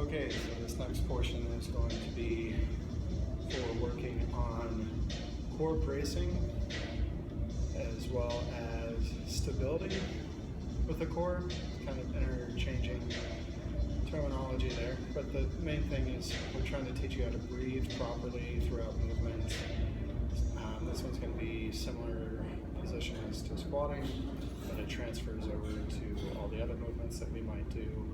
Okay, so this next portion is going to be for working on core bracing as well as stability with the core, kind of interchanging terminology there. But the main thing is we're trying to teach you how to breathe properly throughout movements. This one's going to be similar position as to squatting, but it transfers over to all the other movements that we might do.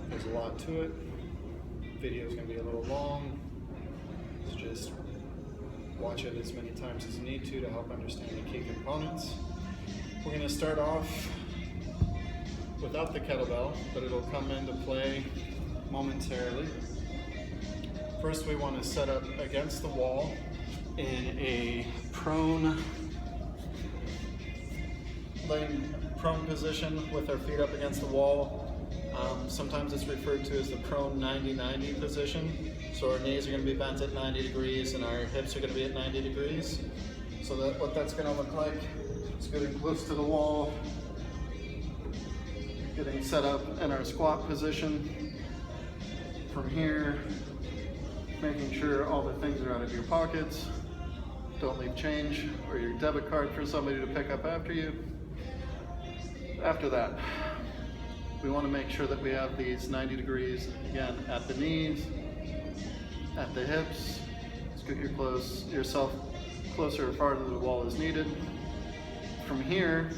There's a lot to it. Video is going to be a little long, so just watch it as many times as you need to help understand the key components. We're going to start off without the kettlebell, but it'll come into play momentarily. First, we want to set up against the wall in a laying prone position with our feet up against the wall. Sometimes it's referred to as the prone 90-90 position. So our knees are going to be bent at 90 degrees and our hips are going to be at 90 degrees. So what that's going to look like is getting close to the wall, getting set up in our squat position. From here, making sure all the things are out of your pockets. Don't leave change or your debit card for somebody to pick up after you. After that, we want to make sure that we have these 90 degrees, again, at the knees, at the hips. Scoot yourself closer or farther to the wall as needed. From here,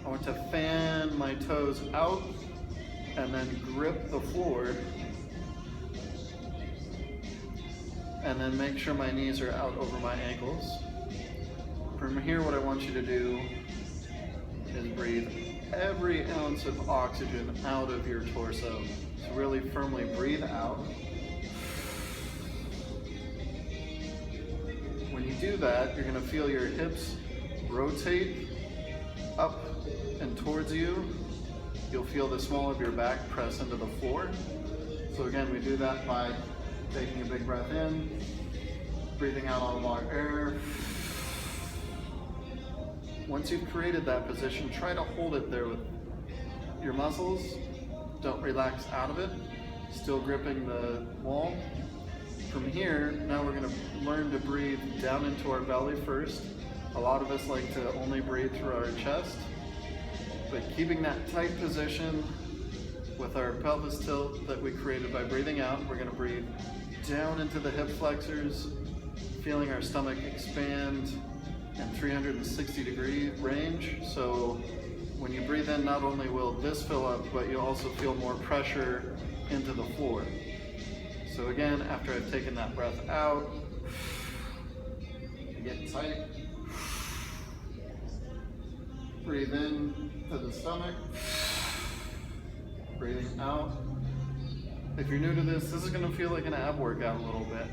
I want to fan my toes out and then grip the floor. And then make sure my knees are out over my ankles. From here, what I want you to do is breathe every ounce of oxygen out of your torso. So really firmly breathe out. When you do that, you're gonna feel your hips rotate up and towards you. You'll feel the small of your back press into the floor. So again, we do that by taking a big breath in, breathing out all of our air. Once you've created that position, try to hold it there with your muscles. Don't relax out of it, still gripping the wall. From here, now we're going to learn to breathe down into our belly first. A lot of us like to only breathe through our chest, but keeping that tight position with our pelvis tilt that we created by breathing out, we're going to breathe down into the hip flexors, feeling our stomach expand in 360-degree range. So when you breathe in, not only will this fill up, but you'll also feel more pressure into the floor. So again, after I've taken that breath out, get tight. Breathe in to the stomach. Breathing out. If you're new to this is going to feel like an ab workout a little bit,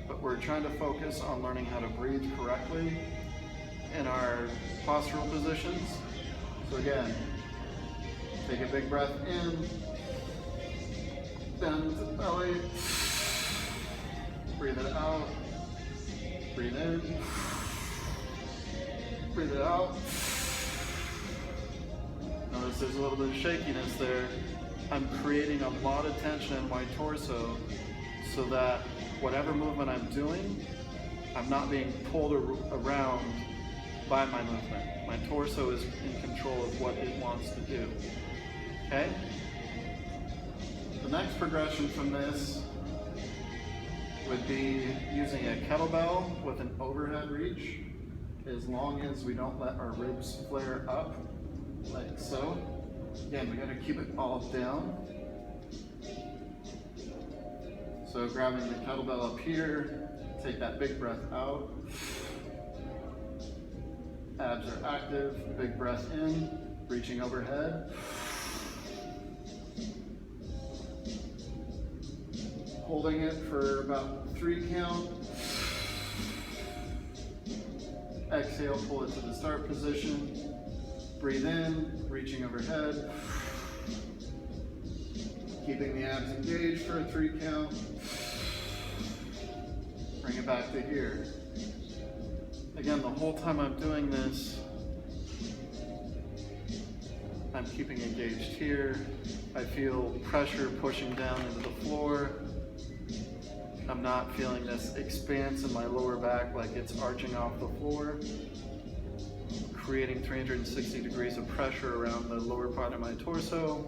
but we're trying to focus on learning how to breathe correctly in our postural positions. So again, take a big breath in, bend the belly, breathe it out, breathe in, breathe it out. Notice there's a little bit of shakiness there. I'm creating a lot of tension in my torso so that whatever movement I'm doing, I'm not being pulled around by my movement. My torso is in control of what it wants to do. Okay? The next progression from this would be using a kettlebell with an overhead reach, as long as we don't let our ribs flare up, like so. Again, we gotta keep it all down. So grabbing the kettlebell up here, take that big breath out. Abs are active, big breath in, reaching overhead. Holding it for about 3 count. Exhale, pull it to the start position. Breathe in, reaching overhead. Keeping the abs engaged for a 3 count. Bring it back to here. Again, the whole time I'm doing this, I'm keeping engaged here. I feel pressure pushing down into the floor. I'm not feeling this expanse in my lower back like it's arching off the floor, creating 360 degrees of pressure around the lower part of my torso.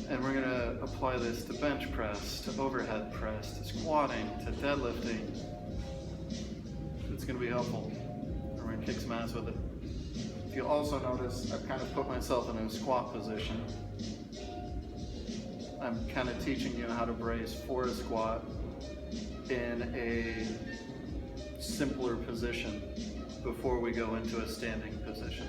And we're gonna apply this to bench press, to overhead press, to squatting, to deadlifting. It's gonna be helpful. And we're gonna kick some ass with it. If you also notice, I've kind of put myself in a squat position. I'm kind of teaching you how to brace for a squat in a simpler position before we go into a standing position.